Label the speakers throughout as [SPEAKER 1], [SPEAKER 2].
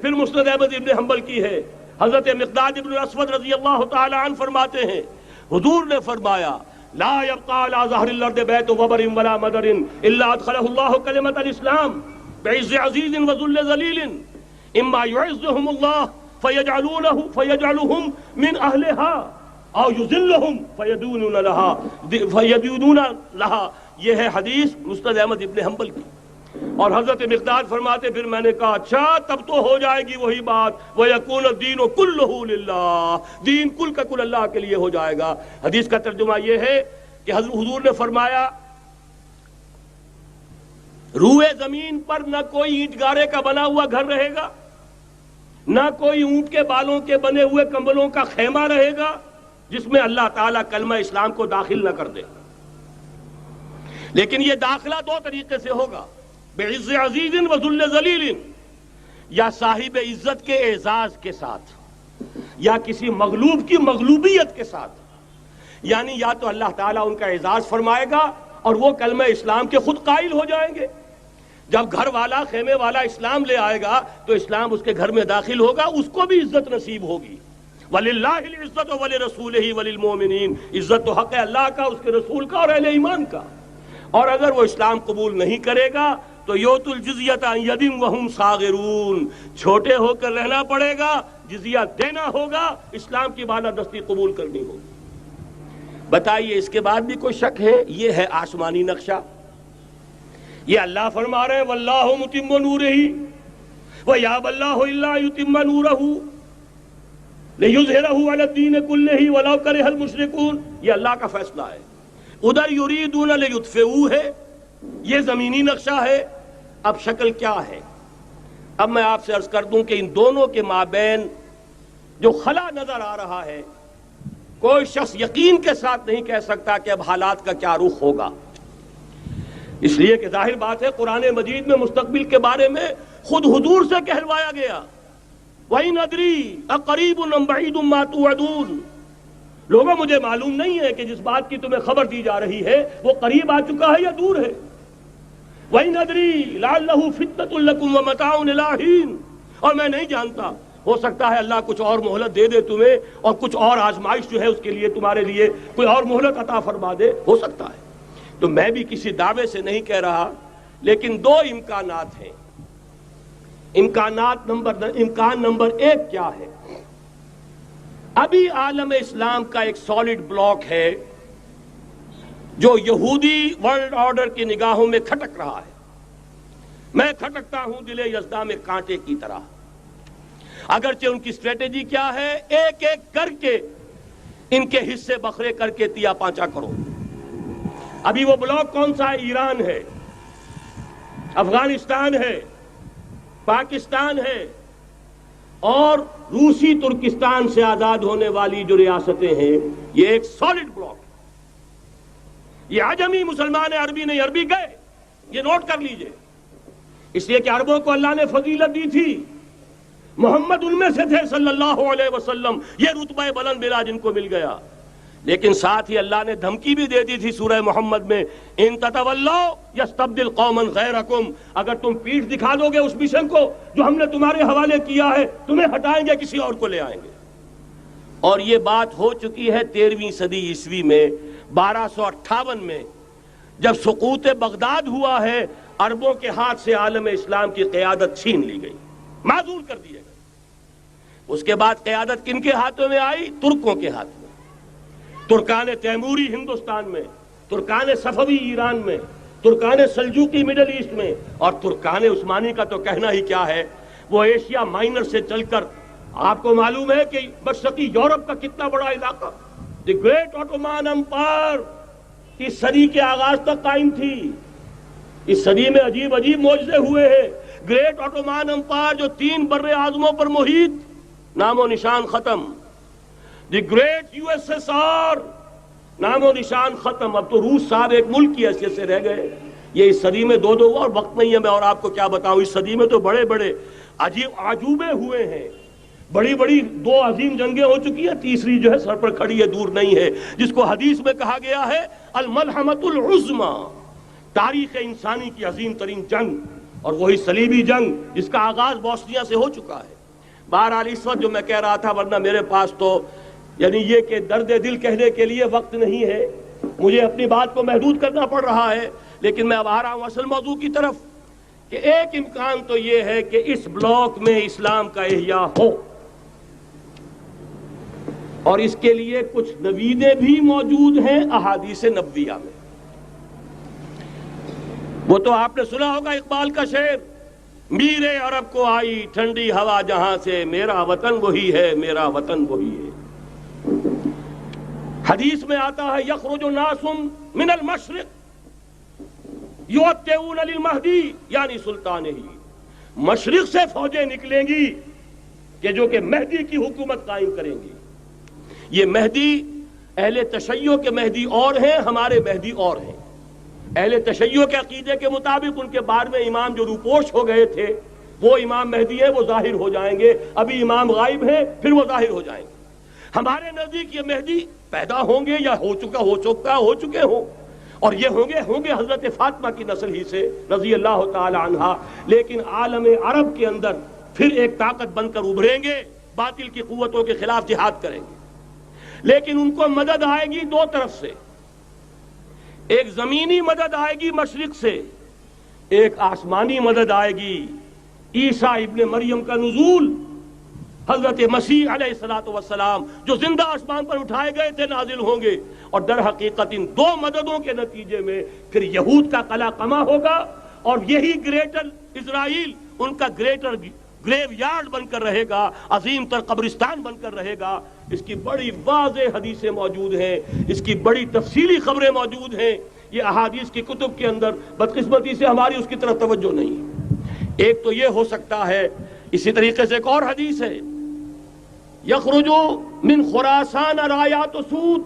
[SPEAKER 1] پھر مسند احمد ابن حنبل کی ہے، حضرت مقداد ابن اسود رضی اللہ تعالی عنہ فرماتے ہیں حضور نے فرمایا لا يبقى على ظهر الارض بيت وبر ولا مدر الا ادخله الله كلمة الاسلام بعز عزيز وذل ذليل اما يعزهم الله فيجعلهم من اهلها او يذلهم فيدونون لها. یہ ہے حدیث مسند احمد ابن حنبل کی. اور حضرت مقداد فرماتے پھر میں نے کہا اچھا تب تو ہو جائے گی وہی بات وَيَكُونَ الدِّينُ كُلُّهُ لِلَّهِ، دین کل کا کل اللہ کے لیے ہو جائے گا. حدیث کا ترجمہ یہ ہے کہ حضور نے فرمایا روئے زمین پر نہ کوئی اینٹ گارے کا بنا ہوا گھر رہے گا، نہ کوئی اونٹ کے بالوں کے بنے ہوئے کمبلوں کا خیمہ رہے گا جس میں اللہ تعالیٰ کلمہ اسلام کو داخل نہ کر دے. لیکن یہ داخلہ دو طریقے سے ہوگا، بعز عزیز و ذل ذلیل، یا صاحب عزت کے اعزاز کے ساتھ یا کسی مغلوب کی مغلوبیت کے ساتھ. یعنی یا تو اللہ تعالیٰ ان کا اعزاز فرمائے گا اور وہ کلمہ اسلام کے خود قائل ہو جائیں گے. جب گھر والا خیمے والا اسلام لے آئے گا تو اسلام اس کے گھر میں داخل ہوگا، اس کو بھی عزت نصیب ہوگی. وَلِلَّهِ الْعِزَّةُ وَلِرَسُولِهِ وَلِلْمُؤْمِنِينَ، عزت تو حق ہے اللہ کا، اس کے رسول کا اور اہل ایمان کا. اور اگر وہ اسلام قبول نہیں کرے گا تو یوت الجزیۃ عن ید وہم صاغرون، چھوٹے ہو کر رہنا پڑے گا، جزیہ دینا ہوگا، اسلام کی بالادستی قبول کرنی ہوگی. بتائیے اس کے بعد بھی کوئی شک ہے؟ یہ ہے آسمانی نقشہ. یہ اللہ فرما رہے ہیں واللہ متم نورہ ویابی اللہ الا یتم نورہ لیظہرہ علی الدین کلہ ولو کرہ المشرکون. یہ اللہ کا فیصلہ ہے. ادھر یریدون لیطفئوا ہے، یہ زمینی نقشہ ہے. اب شکل کیا ہے؟ اب میں آپ سے عرض کر دوں کہ ان دونوں کے مابین جو خلا نظر آ رہا ہے کوئی شخص یقین کے ساتھ نہیں کہہ سکتا کہ اب حالات کا کیا رخ ہوگا. اس لیے کہ ظاہر بات ہے قرآن مجید میں مستقبل کے بارے میں خود حضور سے کہلوایا گیا وَإِنْ أَدْرِي أَقَرِيبٌ أَمْ بَعِيدٌ مَا تُوعَدُونَ. لوگوں مجھے معلوم نہیں ہے کہ جس بات کی تمہیں خبر دی جا رہی ہے وہ قریب آ چکا ہے یا دور ہے. وَإِنْ أَدْرِي لَعَلَّهُ فِتْنَةٌ لَكُمْ وَمَتَاعٌ إِلَىٰ حِينٍ. اور میں نہیں جانتا، ہو سکتا ہے اللہ کچھ اور مہلت دے دے تمہیں اور کچھ اور آزمائش جو ہے اس کے لیے تمہارے لیے کوئی اور مہلت عطا فرما دے، ہو سکتا ہے. تو میں بھی کسی دعوے سے نہیں کہہ رہا، لیکن دو امکانات ہیں. امکان نمبر ایک کیا ہے؟ ابھی عالم اسلام کا ایک سالڈ بلاک ہے جو یہودی ورلڈ آرڈر کی نگاہوں میں کھٹک رہا ہے. میں کھٹکتا ہوں دل یزداں میں کانٹے کی طرح. اگرچہ ان کی اسٹریٹجی کیا ہے؟ ایک ایک کر کے ان کے حصے بکھرے کر کے تیا پانچا کرو. ابھی وہ بلاک کون سا ہے؟ ایران ہے، افغانستان ہے، پاکستان ہے اور روسی ترکستان سے آزاد ہونے والی جو ریاستیں ہیں. یہ ایک سالڈ بلاک. یہ عجمی مسلمان عربی نہیں، عربی گئے، یہ نوٹ کر لیجئے. اس لیے کہ عربوں کو اللہ نے فضیلت دی تھی، محمد ان میں سے تھے صلی اللہ علیہ وسلم، یہ رتبہ بلند ملا جن کو مل گیا. لیکن ساتھ ہی اللہ نے دھمکی بھی دے دی تھی سورہ محمد میں ان تتولوا یستبدل قوما غیرکم، اگر تم پیٹھ دکھا دو گے اس مشن کو جو ہم نے تمہارے حوالے کیا ہے، تمہیں ہٹائیں گے، کسی اور کو لے آئیں گے. اور یہ بات ہو چکی ہے 13ویں صدی عیسوی میں 1258 میں جب سقوط بغداد ہوا ہے. عربوں کے ہاتھ سے عالم اسلام کی قیادت چھین لی گئی، معزول کر دیا گیا. اس کے بعد قیادت کن کے ہاتھوں میں آئی؟ ترکوں کے ہاتھ میں. ترکان تیموری ہندوستان میں، ترکان صفوی ایران میں، ترکان سلجوقی مڈل ایسٹ میں، اور ترکان عثمانی کا تو کہنا ہی کیا ہے. وہ ایشیا مائنر سے چل کر آپ کو معلوم ہے کہ مشرقی یورپ کا کتنا بڑا علاقہ، دی گریٹ آٹومان امپائر اس صدی کے آغاز تک قائم تھی. اس صدی میں عجیب عجیب معجزے ہوئے ہیں. گریٹ آٹومان امپائر جو 3 بر اعظموں پر محیط، نام و نشان ختم. The great U S S R, نام و نشان ختم. اب تو روس صاحب ایک ملک کی حیثیت سے رہ گئے. یہ اس صدی میں دو ہوا، اور وقت نہیں ہے میں اور آپ کو کیا بتاؤں. اس صدی میں تو بڑے بڑے عجیب عجوبے ہوئے ہیں. بڑی بڑی 2 عظیم جنگیں ہو چکی ہیں، تیسری جو ہے سر پر کھڑی ہے، دور نہیں ہے، جس کو حدیث میں کہا گیا ہے الملحمۃ العظمی، تاریخ انسانی کی عظیم ترین جنگ. اور وہی صلیبی جنگ جس کا آغاز بوسنیا سے ہو چکا ہے۔ بہرحال اس وقت جو میں کہہ رہا تھا، ورنہ میرے پاس تو یعنی یہ کہ درد دل کہنے کے لیے وقت نہیں ہے، مجھے اپنی بات کو محدود کرنا پڑ رہا ہے، لیکن میں اب آ رہا ہوں اصل موضوع کی طرف کہ ایک امکان تو یہ ہے کہ اس بلاک میں اسلام کا احیاء ہو، اور اس کے لیے کچھ نویدیں بھی موجود ہیں احادیث نبویہ میں۔ وہ تو آپ نے سنا ہوگا اقبال کا شعر، میرے عرب کو آئی ٹھنڈی ہوا جہاں سے، میرا وطن وہی ہے، میرا وطن وہی ہے۔ حدیث میں آتا ہے یخرج ناس من المشرق یؤتون للمہدی یعنی سلطان ہی، مشرق سے فوجیں نکلیں گی کہ جو کہ مہدی کی حکومت قائم کریں گی۔ یہ مہدی اہل تشیع کے مہدی اور ہیں، ہمارے مہدی اور ہیں۔ اہل تشیع کے عقیدے کے مطابق ان کے 12ویں امام جو روپوش ہو گئے تھے وہ امام مہدی ہے، وہ ظاہر ہو جائیں گے، ابھی امام غائب ہیں، پھر وہ ظاہر ہو جائیں گے۔ ہمارے نزدیک یہ مہدی پیدا ہوں گے یا ہو چکے ہوں، اور یہ ہوں گے حضرت فاطمہ کی نسل ہی سے رضی اللہ تعالی عنہا، لیکن عالم عرب کے اندر پھر ایک طاقت بن کر ابھریں گے، باطل کی قوتوں کے خلاف جہاد کریں گے، لیکن ان کو مدد آئے گی دو طرف سے، ایک زمینی مدد آئے گی مشرق سے، ایک آسمانی مدد آئے گی۔ عیسیٰ ابن مریم کا نزول، حضرت مسیح علیہ الصلوۃ والسلام جو زندہ آسمان پر اٹھائے گئے تھے نازل ہوں گے، اور در حقیقت ان دو مددوں کے نتیجے میں پھر یہود کا قلع قمع ہوگا، اور یہی گریٹر اسرائیل ان کا گریٹر گریو یارڈ بن کر رہے گا، عظیم تر قبرستان بن کر رہے گا۔ اس کی بڑی واضح حدیثیں موجود ہیں، اس کی بڑی تفصیلی خبریں موجود ہیں، یہ احادیث کی کتب کے اندر، بدقسمتی سے ہماری اس کی طرف توجہ نہیں ہے۔ ایک تو یہ ہو سکتا ہے، اسی طریقے سے ایک اور حدیث ہے، یخرج من خراسان رایات سود،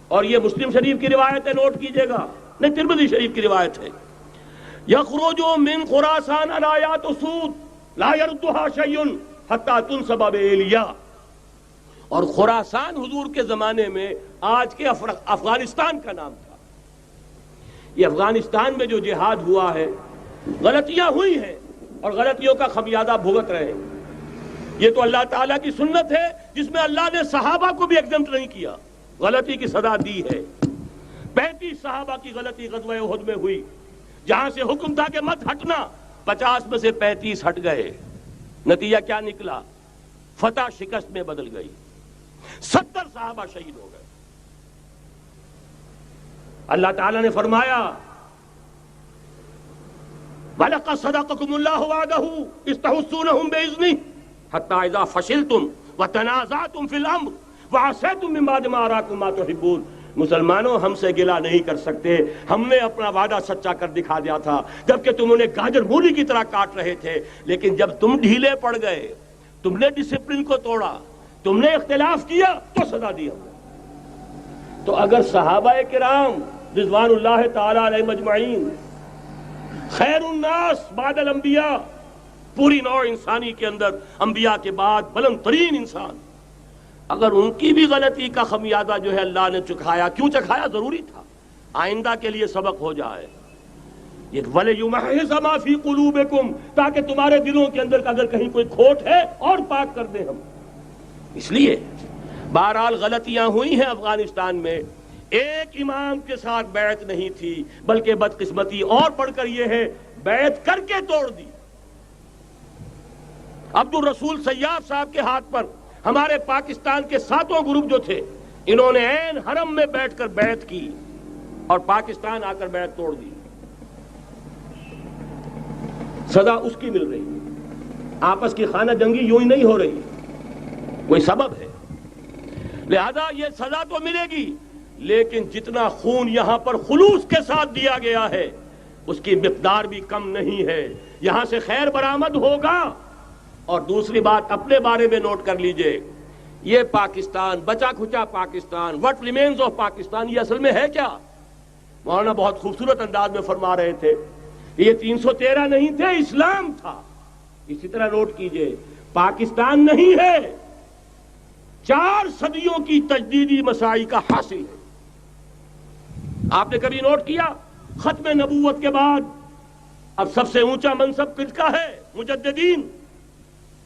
[SPEAKER 1] اور یہ مسلم شریف کی روایت ہے، نوٹ کیجئے گا، نہیں ترمذی شریف کی روایت ہے، یخرج من خراسان رایات سود لا يردها شيء حتى تنصب بإيلیا۔ اور خراسان حضور کے زمانے میں آج کے افغانستان کا نام تھا۔ یہ افغانستان میں جو جہاد ہوا ہے، غلطیاں ہوئی ہیں اور غلطیوں کا خمیازہ بھگت رہے ہیں۔ یہ تو اللہ تعالیٰ کی سنت ہے جس میں اللہ نے صحابہ کو بھی ایگزمپٹ نہیں کیا، غلطی کی سزا دی ہے۔ 35 صحابہ کی غلطی غزوہ احد میں ہوئی، جہاں سے حکم تھا کہ مت ہٹنا، 50 میں سے 35 ہٹ گئے، نتیجہ کیا نکلا؟ فتح شکست میں بدل گئی، 70 صحابہ شہید ہو گئے۔ اللہ تعالیٰ نے فرمایا وَلَقَدْ صَدَقَكُمُ اللَّهُ وَعْدَهُ إِذْ تَحُسُّونَهُم بِإِذْنِهِ حَتَّىٰ إِذَا فَشِلْتُمْ وَتَنَازَعْتُمْ فِي الْأَمْرِ وَعَصَيْتُم مِّن بَعْدِ مَا أَرَاكُم مَّا تُحِبُّونَ۔ مسلمانوں ہم سے گلہ نہیں کر سکتے، ہم نے اپنا وعدہ سچا کر دکھا دیا تھا جبکہ تم انہیں گاجر مولی کی طرح کاٹ رہے تھے، لیکن جب تم ڈھیلے پڑ گئے، تم نے ڈسپلن کو توڑا، تم نے اختلاف کیا تو سزا دی ہم نے۔ تو اگر صحابہ کرام رضوان اللہ تعالی علیہم اجمعین خیر الناس بعد الانبیاء، پوری نوع انسانی کے اندر انبیاء کے بعد بلند ترین انسان، اگر ان کی بھی غلطی کا خمیازہ جو ہے اللہ نے چکھایا، کیوں چکھایا؟ ضروری تھا، آئندہ کے لیے سبق ہو جائے۔ یہ وَلِيُمَحِّصَ مَا فِي قُلُوبِكُمْ، تاکہ تمہارے دلوں کے اندر اگر کہیں کوئی کھوٹ ہے اور پاک کر دیں ہم۔ اس لیے بہرحال غلطیاں ہوئی ہیں افغانستان میں، ایک امام کے ساتھ بیعت نہیں تھی، بلکہ بدقسمتی اور بڑھ کر یہ ہے بیعت کر کے توڑ دی۔ عبد الرسول سیاف صاحب کے ہاتھ پر ہمارے پاکستان کے 7 گروپ جو تھے، انہوں نے عین حرم میں بیٹھ کر بیعت کی اور پاکستان آ کر بیعت توڑ دی۔ سزا اس کی مل رہی ہے، آپس کی خانہ جنگی یوں ہی نہیں ہو رہی، کوئی سبب ہے، لہذا یہ سزا تو ملے گی، لیکن جتنا خون یہاں پر خلوص کے ساتھ دیا گیا ہے اس کی مقدار بھی کم نہیں ہے۔ یہاں سے خیر برآمد ہوگا۔ اور دوسری بات اپنے بارے میں نوٹ کر لیجئے، یہ پاکستان، بچا کھچا Pakistan, what remains of Pakistan, یہ اصل میں ہے کیا؟ مولانا بہت خوبصورت انداز میں فرما رہے تھے، یہ 313 نہیں تھے، اسلام تھا۔ اسی طرح نوٹ کیجئے، پاکستان نہیں ہے، 4 صدیوں کی تجدیدی مساعی کا حاصل ہے۔ آپ نے کبھی نوٹ کیا ختم نبوت کے بعد اب سب سے اونچا منصب کس کا ہے؟ مجددین.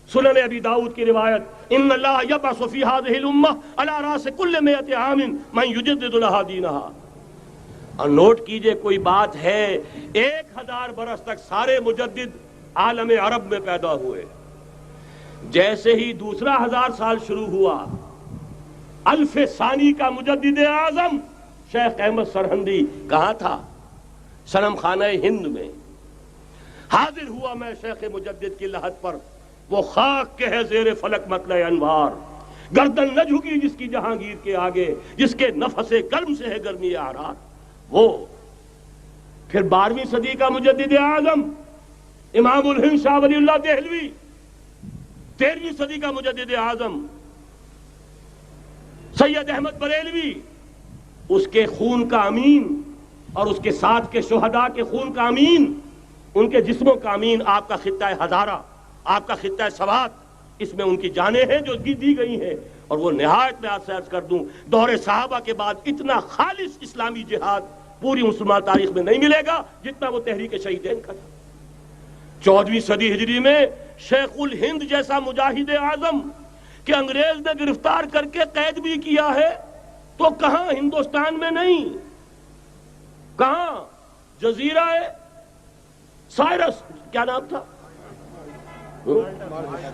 [SPEAKER 1] سنن ابی داؤد کی روایت، ان اللہ یبعث فی هذه الامہ علی راس کل 100 عام من یجدد لها دینها. اور نوٹ کیجئے کوئی بات ہے، 1000 برس تک سارے مجدد عالم عرب میں پیدا ہوئے. جیسے ہی دوسرا 1000 سال شروع ہوا، الف ثانی کا مجدد اعظم شیخ احمد سرہندی کہاں تھا؟ صنم خانہ ہند میں. حاضر ہوا میں شیخ مجدد کی لحد پر، وہ خاک کے ہے زیر فلک مطلع انوار، گردن نہ جھکی جس کی جہانگیر کے آگے، جس کے نفس گرم سے ہے گرمی اعراض. وہ پھر 12ویں صدی کا مجدد اعظم امام الہند شاہ ولی اللہ دہلوی، 13ویں صدی کا مجدد اعظم سید احمد بریلوی، اس کے خون کا امین اور اس کے ساتھ کے شہداء کے خون کا امین، ان کے جسموں کا امین آپ کا خطہ ہزارہ، آپ کا خطہ سوات، اس میں ان کی جانیں ہیں جو دی گئی ہیں. اور وہ نہایت میں آپ سے عرض کر دوں، دور صحابہ کے بعد اتنا خالص اسلامی جہاد پوری مسلمان تاریخ میں نہیں ملے گا جتنا وہ تحریک شہیدین کا تھا. 14ویں صدی ہجری میں شیخ الہند جیسا مجاہد اعظم کہ انگریز نے گرفتار کر کے قید بھی کیا ہے، تو کہاں؟ ہندوستان میں نہیں، کہاں؟ جزیرہ سائرس، کیا نام تھا؟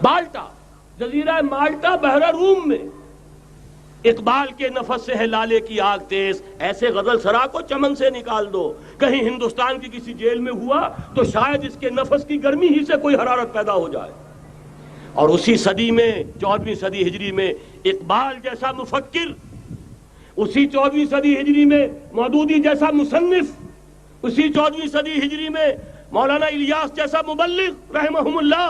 [SPEAKER 1] بالٹا، جزیرہ مالٹا بحر روم میں. اقبال کے نفس سے ہے لالے کی آگ تیز، ایسے غزل سرا کو چمن سے نکال دو. کہیں ہندوستان کی کسی جیل میں ہوا تو شاید اس کے نفس کی گرمی ہی سے کوئی حرارت پیدا ہو جائے. اور اسی صدی میں 14ویں صدی ہجری میں اقبال جیسا مفکر، اسی 14ویں صدی ہجری میں مودودی جیسا مصنف، اسی 14ویں صدی ہجری میں مولانا الیاس جیسا مبلغ رحمہم اللہ،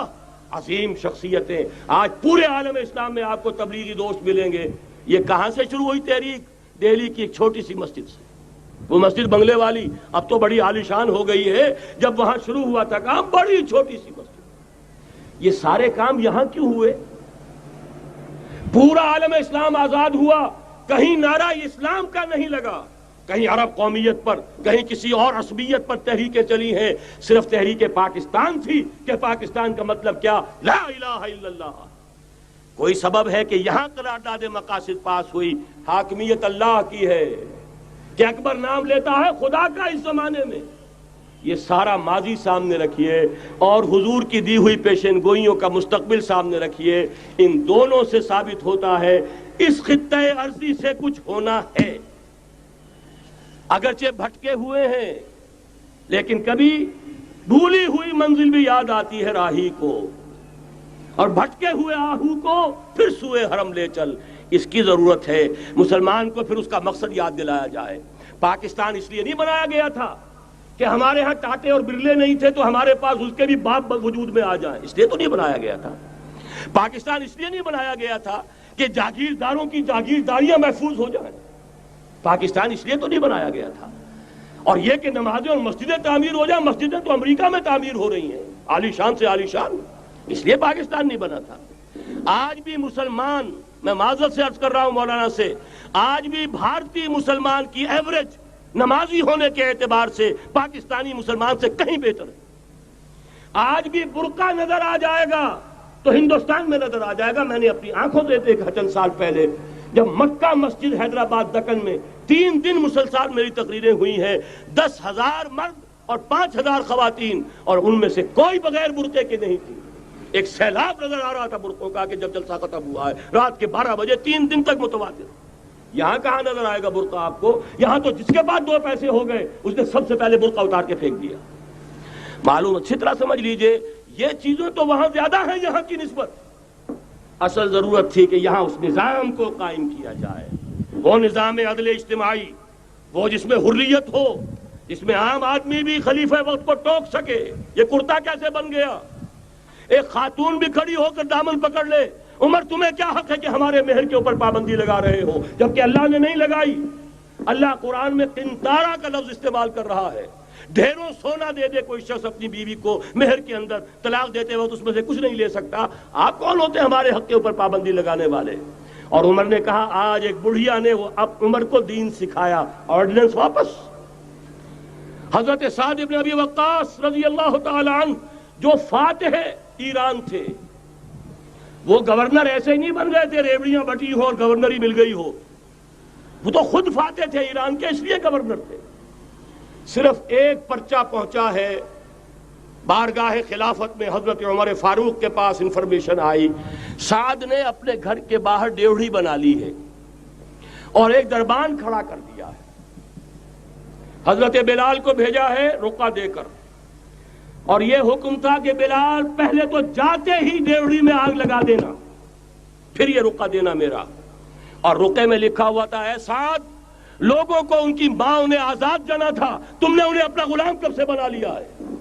[SPEAKER 1] عظیم شخصیتیں آج پورے عالم اسلام میں آپ کو تبلیغی دوست ملیں گے. یہ کہاں سے شروع ہوئی تحریک؟ دہلی کی ایک چھوٹی سی مسجد سے. وہ مسجد بنگلے والی اب تو بڑی عالیشان ہو گئی ہے، جب وہاں شروع ہوا تھا کام بڑی چھوٹی سی مسجد. یہ سارے کام یہاں کیوں ہوئے؟ پورا عالم اسلام آزاد ہوا، کہیں نعرہ اسلام کا نہیں لگا، کہیں عرب قومیت پر، کہیں کسی اور عصبیت پر تحریکیں چلی ہیں. صرف تحریک پاکستان تھی کہ پاکستان کا مطلب کیا؟ لا الہ الا اللہ. کوئی سبب ہے کہ یہاں قرارداد مقاصد پاس ہوئی، حاکمیت اللہ کی ہے، کہ اکبر نام لیتا ہے خدا کا اس زمانے میں. یہ سارا ماضی سامنے رکھیے اور حضور کی دی ہوئی پیشن گوئیوں کا مستقبل سامنے رکھیے. ان دونوں سے ثابت ہوتا ہے اس خطہ ارضی سے کچھ ہونا ہے. اگرچہ بھٹکے ہوئے ہیں لیکن کبھی بھولی ہوئی منزل بھی یاد آتی ہے راہی کو، اور بھٹکے ہوئے آہو کو پھر سوئے حرم لے چل. اس کی ضرورت ہے مسلمان کو پھر اس کا مقصد یاد دلایا جائے. پاکستان اس لیے نہیں بنایا گیا تھا کہ ہمارے ہاں ٹاٹے اور برلے نہیں تھے تو ہمارے پاس اس کے بھی باپ وجود میں آ جائیں، اس لیے تو نہیں بنایا گیا تھا. پاکستان اس لیے نہیں بنایا گیا تھا کہ جاگیرداروں کی جاگیرداریاں محفوظ ہو جائیں. پاکستان اس لیے تو نہیں بنایا گیا تھا. اور یہ کہ نمازیں اور مسجدیں تعمیر ہو جائیں، مسجدیں تو امریکہ میں تعمیر ہو رہی ہیں عالی شان سے عالی شان، اس لیے پاکستان نہیں بنا تھا. آج بھی مسلمان، میں معذرت سے عرض کر رہا ہوں مولانا سے، آج بھی بھارتی مسلمان کی ایوریج نمازی ہونے کے اعتبار سے پاکستانی مسلمان سے کہیں بہتر ہے. آج بھی برقع نظر آ جائے گا تو ہندوستان میں نظر آ جائے گا. میں نے اپنی آنکھوں سے دیکھا چند سال پہلے جب مکہ مسجد حیدرآباد دکن میں 3 دن مسلسل میری تقریریں ہوئی ہیں، 10,000 مرد اور 5,000 خواتین، اور ان میں سے کوئی بغیر برقعے کے نہیں تھی. ایک سیلاب نظر آ رہا تھا برقعوں کا کہ جب جلسہ ختم ہوا ہے رات کے 12 بجے 3 دن تک متواتر. یہاں کہاں نظر آئے گا برقع آپ کو؟ یہاں تو جس کے بعد 2 پیسے ہو گئے اس نے سب سے پہلے برقع اتار کے پھینک دیا. معلوم اچھی طرح سمجھ لیجئے یہ چیزیں تو وہاں زیادہ ہیں یہاں کی نسبت. اصل ضرورت تھی کہ یہاں اس نظام کو قائم کیا جائے، وہ نظام عدل اجتماعی، وہ جس میں حریت ہو، جس میں عام آدمی بھی خلیفہ وقت کو ٹوک سکے. یہ کرتا کیسے بن گیا؟ ایک خاتون بھی کھڑی ہو کر دامن پکڑ لے، عمر تمہیں کیا حق ہے کہ ہمارے مہر کے اوپر پابندی لگا رہے ہو، جبکہ اللہ نے نہیں لگائی. اللہ قرآن میں قنطارہ کا لفظ استعمال کر رہا ہے. ڈھیروں سونا دے دے کوئی شخص اپنی بیوی کو مہر کے اندر، طلاق دیتے وقت اس میں سے کچھ نہیں لے سکتا. آپ کون ہوتے ہیں ہمارے حق کے اوپر پابندی لگانے والے؟ اور عمر نے کہا آج ایک بڑھیا نے وہ اب عمر کو دین سکھایا، آرڈیننس واپس. حضرت سعد بن ابی وقاص رضی اللہ تعالی عنہ جو فاتح ایران تھے، وہ گورنر ایسے ہی نہیں بن گئے تھے ریوڑیاں بٹی ہو اور گورنری مل گئی ہو، وہ تو خود فاتح تھے ایران کے، اس لیے گورنر تھے۔ صرف ایک پرچہ پہنچا ہے بارگاہ خلافت میں، حضرت عمر فاروق کے پاس انفارمیشن آئی، سعد نے اپنے گھر کے باہر ڈیوڑھی بنا لی ہے اور ایک دربان کھڑا کر دیا ہے، حضرت بلال کو بھیجا ہے رقعہ دے کر، اور یہ حکم تھا کہ بلال پہلے تو جاتے ہی ڈیوڑھی میں آگ لگا دینا، پھر یہ رقعہ دینا میرا۔ اور رقعے میں لکھا ہوا تھا، اے سعد، لوگوں کو ان کی ماں نے آزاد جانا تھا، تم نے انہیں اپنا غلام کب سے بنا لیا ہے؟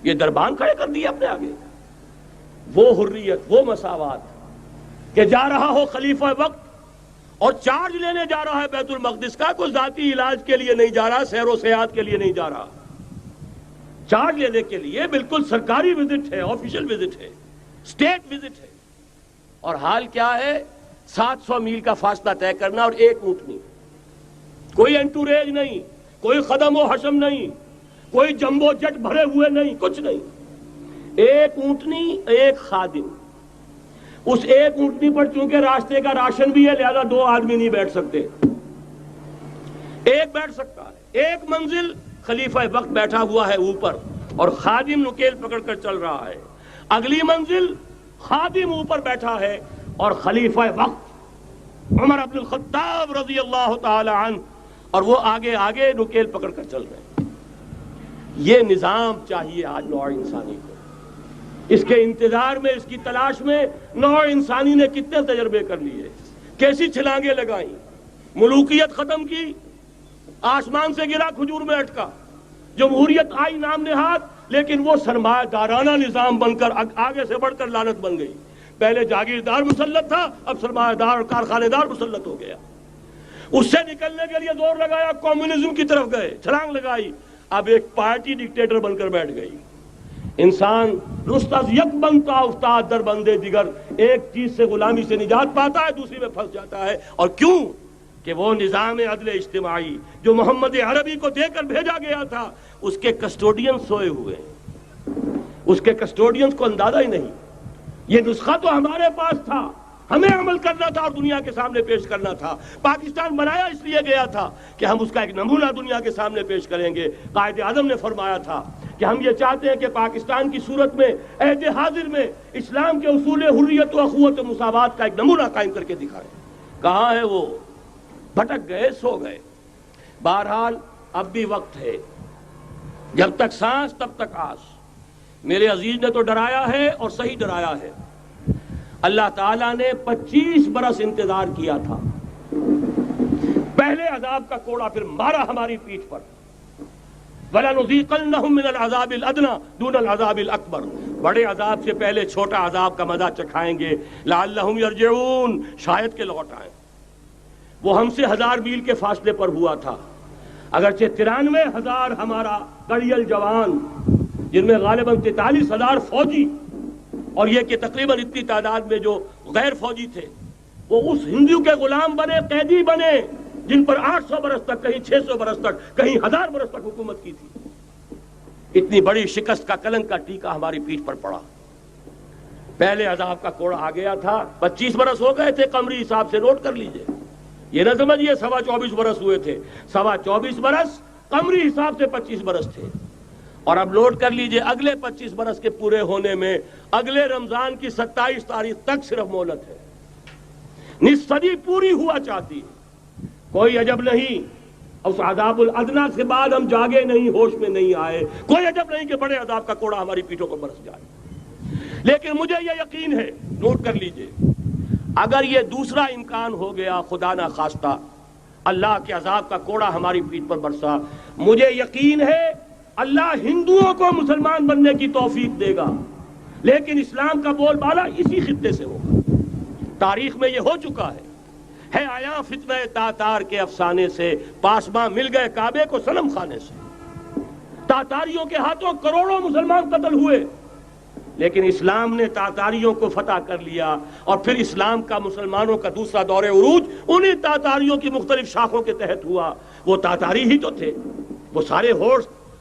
[SPEAKER 1] یہ دربان کھڑے کر دیا اپنے آگے۔ وہ حریت، وہ مساوات کہ جا رہا ہو خلیفہ وقت اور چارج لینے جا رہا ہے بیت المقدس کا، کوئی ذاتی علاج کے لیے نہیں جا رہا، سیر و سیاحت کے لیے نہیں جا رہا، چارج لینے کے لیے بالکل سرکاری وزٹ ہے، آفیشل وزٹ ہے، اسٹیٹ وزٹ ہے۔ اور حال کیا ہے؟ 700 میل کا فاصلہ طے کرنا اور ایک اونٹنی، کوئی انٹوریج نہیں، کوئی خدم و حشم نہیں، کوئی جمبو جٹ بھرے ہوئے نہیں، کچھ نہیں، ایک اونٹنی، ایک خادم۔ اس ایک اونٹنی پر چونکہ راستے کا راشن بھی ہے، لہذا 2 آدمی نہیں بیٹھ سکتے، ایک بیٹھ سکتا ہے۔ ایک منزل خلیفہ وقت بیٹھا ہوا ہے اوپر اور خادم نکیل پکڑ کر چل رہا ہے، اگلی منزل خادم اوپر بیٹھا ہے اور خلیفہ وقت عمر بن الخطاب رضی اللہ تعالی عنہ اور وہ آگے آگے نکیل پکڑ کر چل رہے ہیں۔ یہ نظام چاہیے آج نوع انسانی کو۔ اس کے انتظار میں، اس کی تلاش میں نوع انسانی نے کتنے تجربے کر لیے، کیسی چھلانگیں لگائیں، ملوکیت ختم کی، آسمان سے گرا کھجور میں اٹکا، جمہوریت آئی نام نہاد، لیکن وہ سرمایہ دارانہ نظام بن کر آگے سے بڑھ کر لعنت بن گئی۔ پہلے جاگیردار مسلط تھا، اب سرمایہ دار اور کارخانے دار مسلط ہو گیا۔ اس سے نکلنے کے لیے زور لگایا، کمیونزم کی طرف گئے، چھلانگ لگائی، اب ایک پارٹی ڈکٹیٹر بن کر بیٹھ گئی۔ انسان رست از یک بنتا افتاد در بندے دیگر، ایک چیز سے غلامی سے نجات پاتا ہے، دوسری میں پھنس جاتا ہے۔ اور کیوں؟ کہ وہ نظام عدل اجتماعی جو محمد عربی کو دے کر بھیجا گیا تھا، اس کے کسٹوڈین سوئے ہوئے ہیں، اس کے کسٹوڈینز کو اندازہ ہی نہیں۔ یہ نسخہ تو ہمارے پاس تھا، ہمیں عمل کرنا تھا اور دنیا کے سامنے پیش کرنا تھا۔ پاکستان بنایا اس لیے گیا تھا کہ ہم اس کا ایک نمونہ دنیا کے سامنے پیش کریں گے۔ قائد اعظم نے فرمایا تھا کہ ہم یہ چاہتے ہیں کہ پاکستان کی صورت میں، عہد حاضر میں، اسلام کے اصول حریت و اخوت و مساوات کا ایک نمونہ قائم کر کے دکھائیں۔ کہاں ہے وہ؟ بھٹک گئے، سو گئے۔ بہرحال اب بھی وقت ہے، جب تک سانس تب تک آس۔ میرے عزیز نے تو ڈرایا ہے اور صحیح ڈرایا ہے۔ اللہ تعالیٰ نے 25 برس انتظار کیا تھا، پہلے عذاب کا کوڑا پھر مارا ہماری پیٹھ پر۔ وَلَنُذِيقَنَّهُم مِّنَ الْعَذَابِ الْأَدْنَىٰ دُونَ الْعَذَابِ الْأَكْبَرِ، بڑے عذاب سے پہلے چھوٹا عذاب کا مزہ چکھائیں گے، لَعَلَّهُمْ يَرْجِعُونَ، شاید کہ لوٹ آئیں۔ وہ ہم سے 1000 میل کے فاصلے پر ہوا تھا، اگرچہ 93,000 ہمارا کڑیل جوان، جن میں غالباً 43,000 فوجی، اور یہ کہ تقریباً اتنی تعداد میں جو غیر فوجی تھے، وہ اس ہندو کے غلام بنے، قیدی بنے، جن پر 800 برس تک، کہیں 600 برس تک، کہیں 1000 برس تک حکومت کی تھی۔ اتنی بڑی شکست کا کلنک کا ٹیکا ہماری پیٹھ پر پڑا۔ پہلے عذاب کا کوڑا آ گیا تھا، 25 برس ہو گئے تھے قمری حساب سے، نوٹ کر لیجئے، یہ نہ سمجھیے 24.25 برس ہوئے تھے، 24.25 برس قمری حساب سے 25 برس تھے۔ اور اب نوٹ کر لیجئے اگلے 25 برس کے پورے ہونے میں اگلے رمضان کی 27 تاریخ تک صرف مہلت ہے، نصف صدی پوری ہوا چاہتی ہے۔ کوئی عجب نہیں اس عذاب الادنیٰ کے بعد ہم جاگے نہیں، ہوش میں نہیں آئے، کوئی عجب نہیں کہ بڑے عذاب کا کوڑا ہماری پیٹھوں پر برس جائے۔ لیکن مجھے یہ یقین ہے، نوٹ کر لیجئے، اگر یہ دوسرا امکان ہو گیا، خدا نہ خواستہ اللہ کے عذاب کا کوڑا ہماری پیٹھ پر برسا، مجھے یقین ہے اللہ ہندوؤں کو مسلمان بننے کی توفیق دے گا، لیکن اسلام کا بول بالا اسی خطے سے ہوگا۔ تاریخ میں یہ ہو چکا ہے آیا فتنہ تاتار کے افسانے سے، پاسباں مل گئے کعبے کو صنم خانے سے۔ تاتاریوں کے ہاتھوں کروڑوں مسلمان قتل ہوئے، لیکن اسلام نے تاتاریوں کو فتح کر لیا، اور پھر اسلام کا مسلمانوں کا دوسرا دور عروج انہی تاتاریوں کی مختلف شاخوں کے تحت ہوا۔ وہ تاتاری ہی تو تھے، وہ سارے ہورس